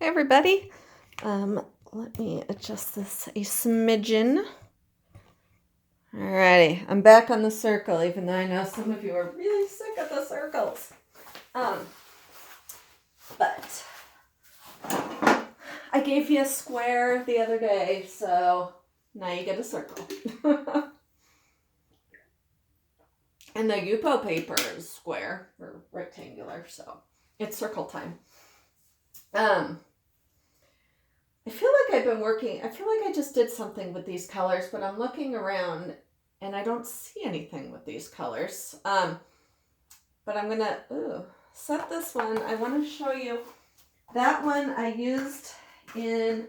Hey everybody. Let me adjust this a smidgen. Alrighty, I'm back on the circle, even though I know some of you are really sick of the circles. But I gave you a square the other day, so now you get a circle. And the Yupo paper is square or rectangular, so it's circle time. I feel like I just did something with these colors, but I'm looking around and I don't see anything with these colors. But I'm going to set this one. I want to show you that one I used in,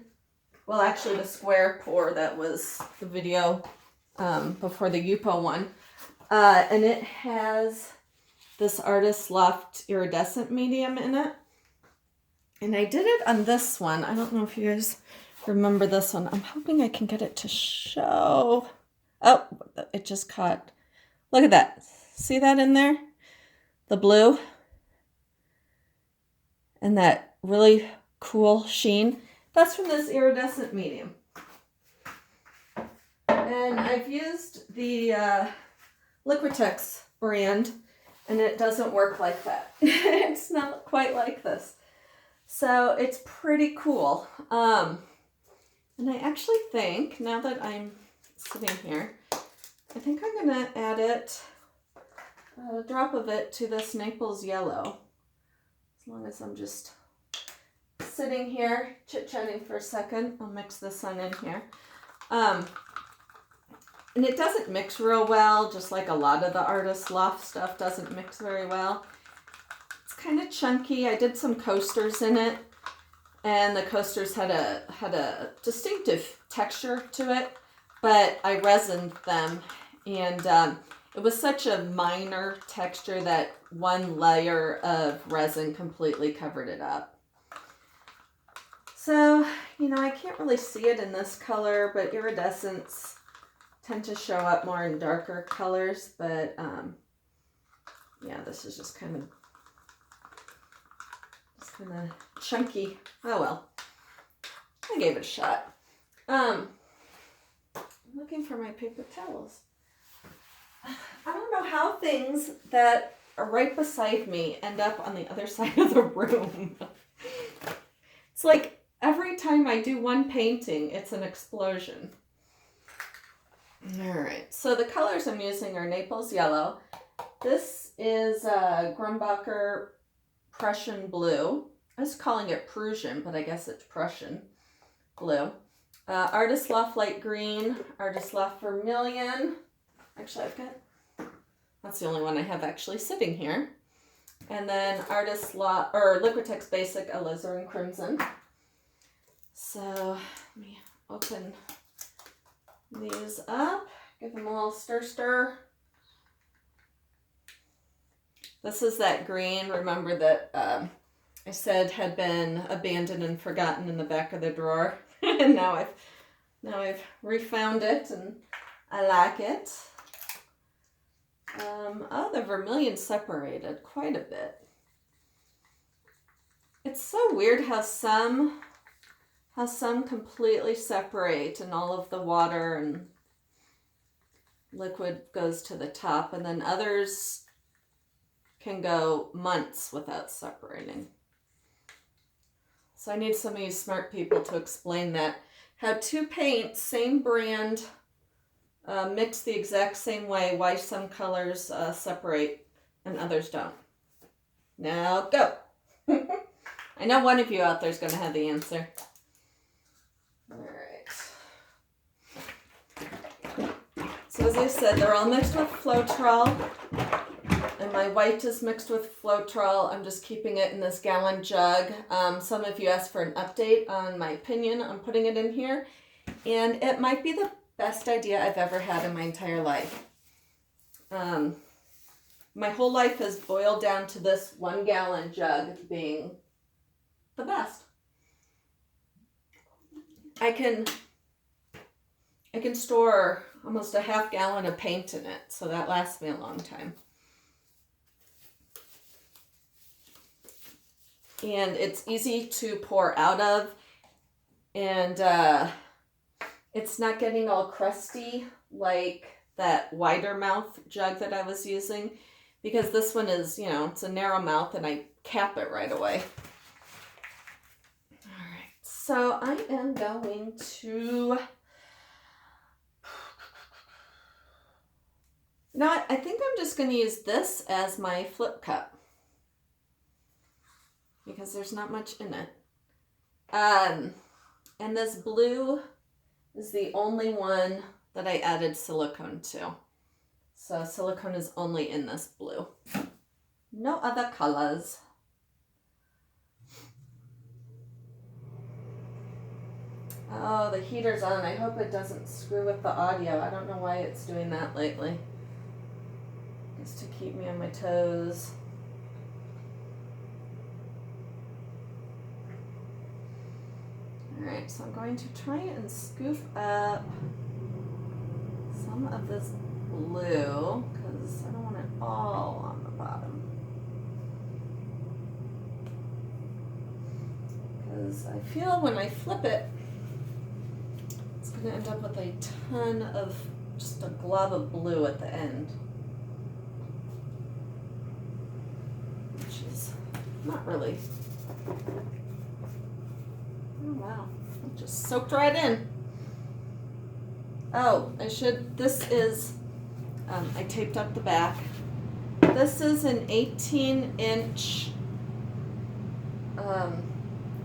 well, actually the square pour that was the video before the Yupo one. And it has this Artist Loft iridescent medium in it. And I did it on this one. I don't know if you guys remember this one. I'm hoping I can get it to show. Oh, it just caught. Look at that. See that in there? The blue. And that really cool sheen. That's from this iridescent medium. And I've used the Liquitex brand, and it doesn't work like that. It's not quite like this. So it's pretty cool. And I actually think, now that I'm sitting here, I think I'm going to add it, a drop of it to this Naples yellow. As long as I'm just sitting here chit-chatting for a second, I'll mix this one in here. And it doesn't mix real well, just like a lot of the Artist Loft stuff doesn't mix very well. Kind of chunky. I did some coasters in it, and the coasters had a distinctive texture to it, but I resined them, and it was such a minor texture that one layer of resin completely covered it up. So, I can't really see it in this color, but iridescents tend to show up more in darker colors, but yeah, this is just kind of chunky. Oh well, I gave it a shot. I'm looking for my paper towels. I don't know how things that are right beside me end up on the other side of the room. It's like every time I do one painting, it's an explosion. All right, so the colors I'm using are Naples yellow. This is Grumbacher Prussian Blue. I was calling it Prussian, but I guess it's Prussian Blue. Artist Loft Light Green, Artist Loft Vermilion. Actually, that's the only one I have actually sitting here. And then Artist Loft, or Liquitex Basic Alizarin Crimson. So, let me open these up, give them a little stir. This is that green, remember that I said had been abandoned and forgotten in the back of the drawer. And now I've refound it and I like it. The vermilion separated quite a bit. It's so weird how some completely separate and all of the water and liquid goes to the top, and then others can go months without separating. So I need some of you smart people to explain that. How two paints, same brand, mixed the exact same way, why some colors separate and others don't. Now go. I know one of you out there is going to have the answer. All right. So as I said, they're all mixed with Floetrol. And my white is mixed with Floetrol. I'm just keeping it in this gallon jug. Some of you asked for an update on my opinion on putting it in here. And it might be the best idea I've ever had in my entire life. My whole life has boiled down to this 1 gallon jug being the best. I can store almost a half gallon of paint in it, so that lasts me a long time. and it's easy to pour out of, and it's not getting all crusty like that wider mouth jug that I was using, because this one is, you know, it's a narrow mouth and I cap it right away. All right, so I am going to, you know what, I think I'm just going to use this as my flip cup because there's not much in it. And this blue is the only one that I added silicone to. So silicone is only in this blue. No other colors. Oh, the heater's on. I hope it doesn't screw with the audio. I don't know why it's doing that lately. Just to keep me on my toes. Alright, so I'm going to try and scoop up some of this blue because I don't want it all on the bottom. Because I feel when I flip it, it's going to end up with a ton of just a glob of blue at the end. Which is not really. Oh wow, it just soaked right in. Oh, this is, I taped up the back. This is an 18-inch,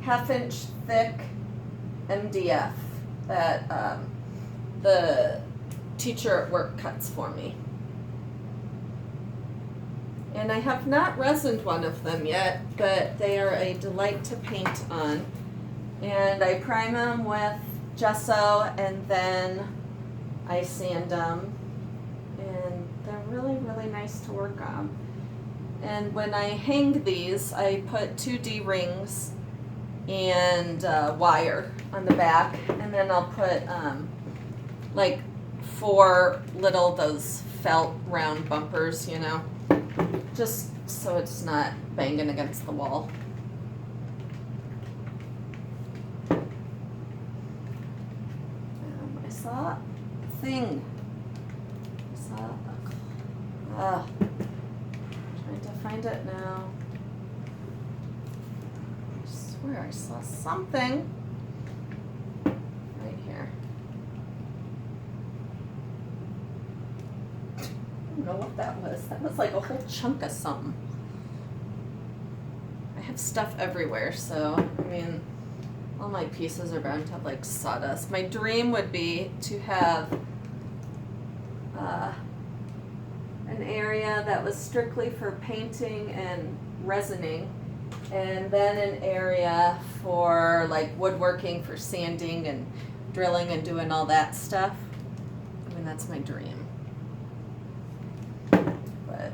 half-inch thick MDF that the teacher at work cuts for me. And I have not resined one of them yet, but they are a delight to paint on. And I prime them with gesso and then I sand them. And they're really, really nice to work on. And when I hang these, I put 2 D-rings and wire on the back. And then I'll put like 4 little, those felt round bumpers, you know, just so it's not banging against the wall. I saw a thing. Trying to find it now. I swear I saw something right here. I don't know what that was. That was like a whole chunk of something. I have stuff everywhere, so I mean, all my pieces are bound to have like sawdust. My dream would be to have an area that was strictly for painting and resining, and then an area for like woodworking, for sanding and drilling and doing all that stuff. I mean, that's my dream. But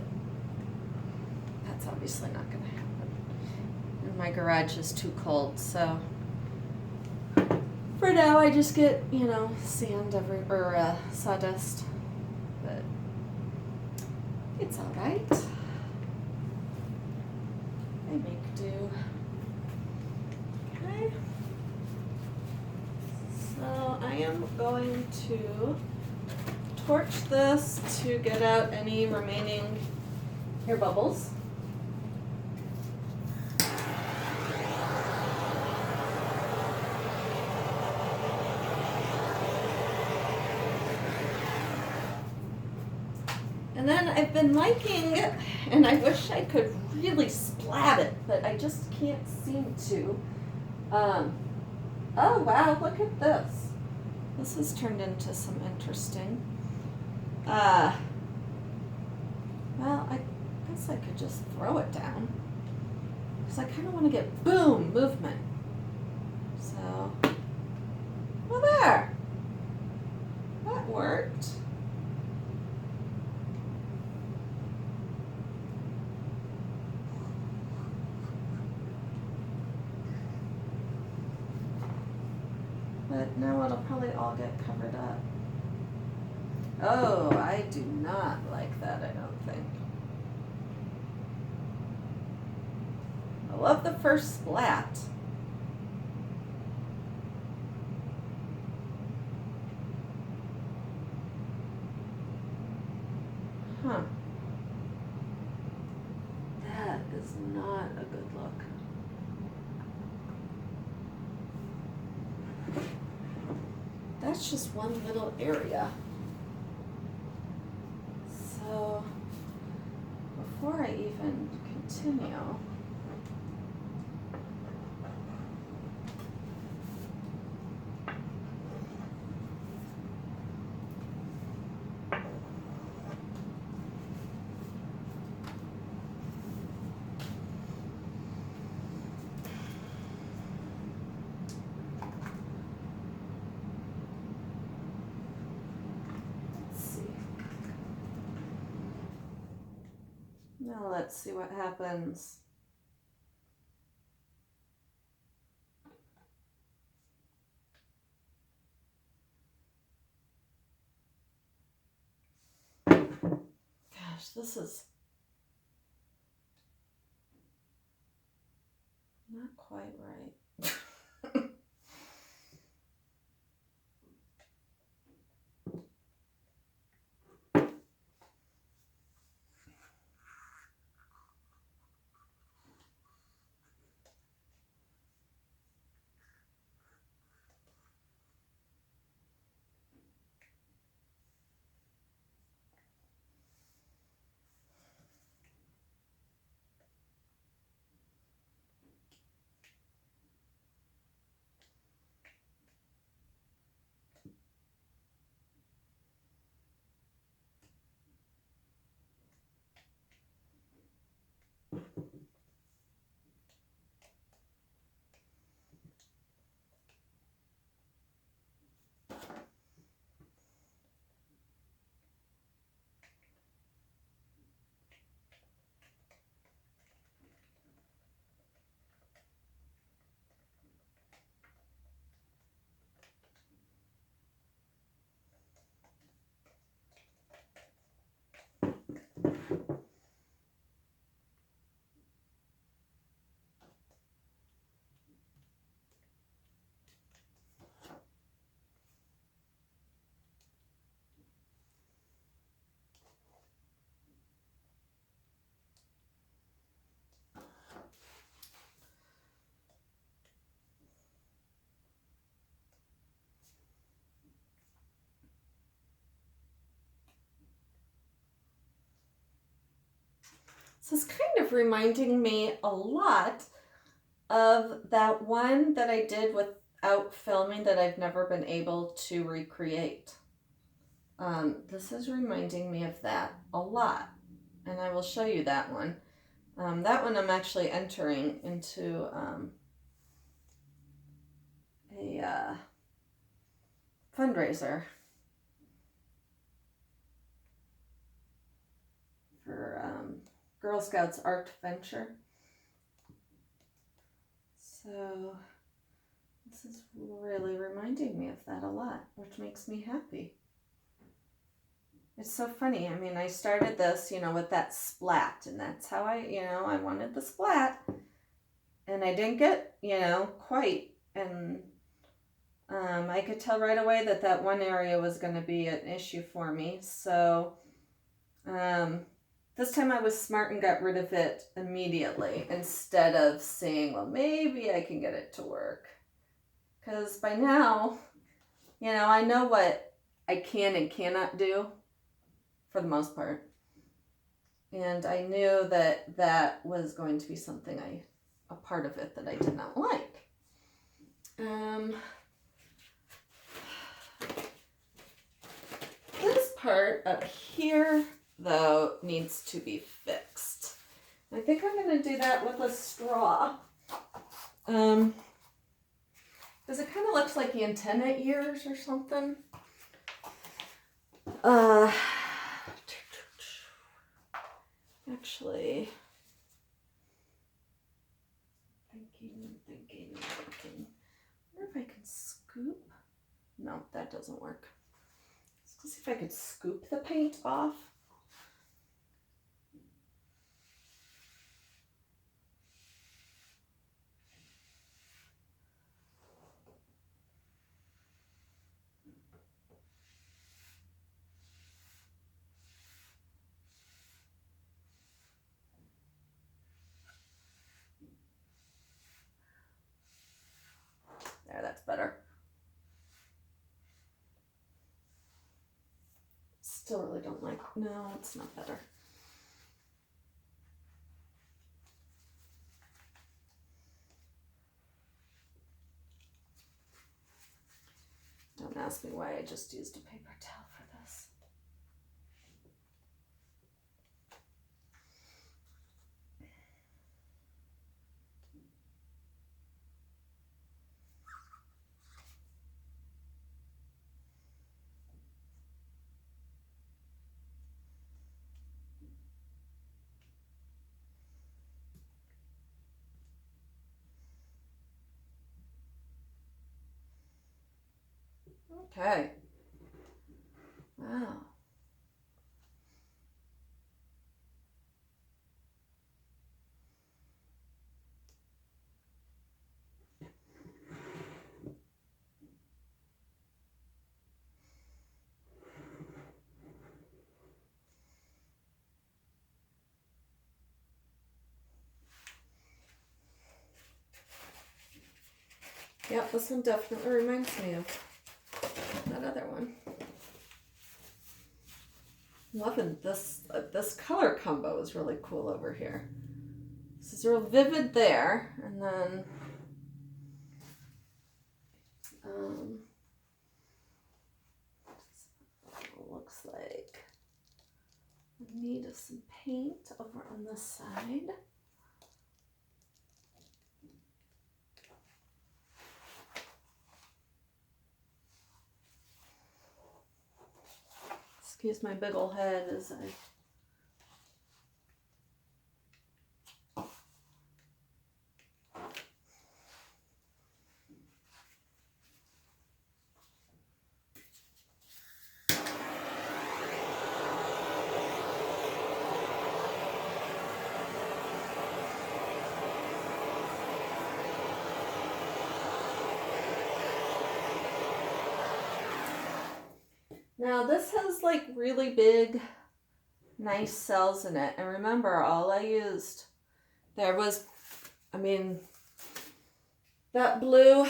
that's obviously not going to happen. And my garage is too cold, so for now I just get, you know, sand or sawdust. But it's all right. I make do. Okay. So I am going to torch this to get out any remaining air bubbles. And then I've been liking, and I wish I could really splat it, but I just can't seem to. Oh wow, look at this. This has turned into some interesting. Well, I guess I could just throw it down, because I kind of want to get boom movement. So, well there. That worked. But now it'll probably all get covered up. Oh, I do not like that, I don't think. love the first splat. Huh. That is not a good look. That's just one little area. So before I even continue, now let's see what happens. Gosh, this is not quite right. This is kind of reminding me a lot of that one that I did without filming that I've never been able to recreate. This is reminding me of that a lot, and I will show you that one. That one I'm actually entering into a fundraiser for Girl Scouts Art Venture. So this is really reminding me of that a lot, which makes me happy. It's so funny. I mean, I started this, with that splat, and that's how I wanted the splat, and I didn't get, quite, and I could tell right away that one area was going to be an issue for me. So this time I was smart and got rid of it immediately instead of saying, well, maybe I can get it to work. Because by now, I know what I can and cannot do for the most part. And I knew that was going to be something a part of it that I did not like. This part up here, though, needs to be fixed. I think I'm going to do that with a straw. Because it kind of looks like antenna ears or something. Actually, thinking. I wonder if I can scoop. No, that doesn't work. Let's see if I could scoop the paint off. still really don't like, no, it's not better. Don't ask me why I just used a paper towel for this. Okay. Wow. Yep, this one definitely reminds me of that other one. Loving this. This color combo is really cool over here. This is real vivid there, and then looks like I need some paint over on this side. Excuse my big ol' head as I Now this has like really big, nice cells in it. And remember, all I used there was, I mean, that blue,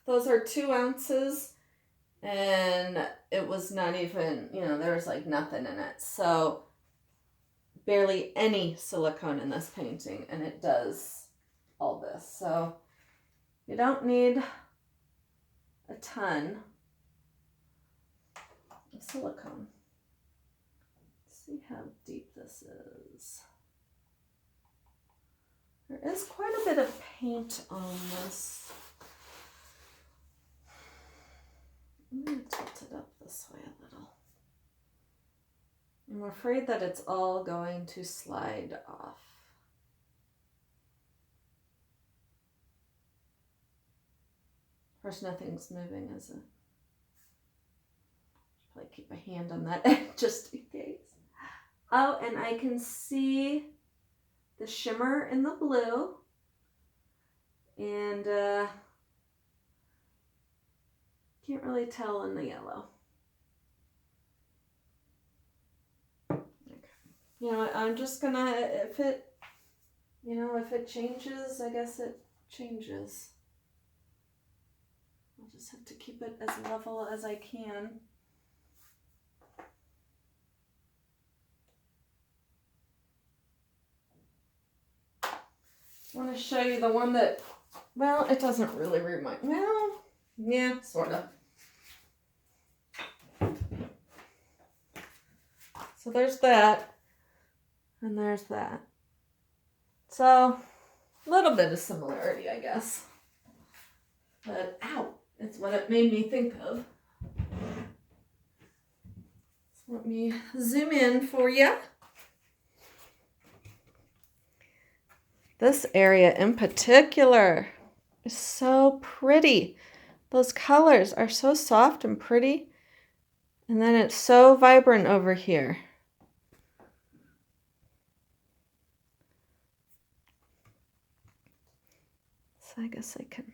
those are 2 ounces. And it was not even, you know, there was like nothing in it. So barely any silicone in this painting. And it does all this. So you don't need a ton of silicone. Let's see how deep this is. There is quite a bit of paint on this. I'm going to tilt it up this way a little. I'm afraid that it's all going to slide off. Of course, nothing's moving, is it? Probably keep my hand on that edge just in case. Oh, and I can see the shimmer in the blue. And can't really tell in the yellow. Okay. You know what, I'm just gonna, if it changes, I guess it changes. I'll just have to keep it as level as I can. I want to show you the one that, well, it doesn't really remind, well, yeah, sort of. So there's that, and there's that. So, a little bit of similarity, I guess. But, ow, it's what it made me think of. So let me zoom in for you. This area in particular is so pretty. Those colors are so soft and pretty. And then it's so vibrant over here. So I guess I can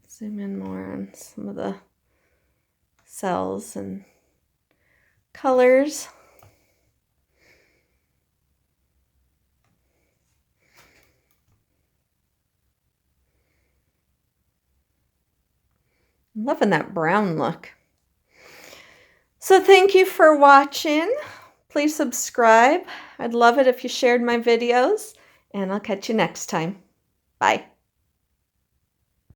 zoom in more on some of the cells and colors. I'm loving that brown look. So thank you for watching. Please subscribe. I'd love it if you shared my videos, and I'll catch you next time. Bye.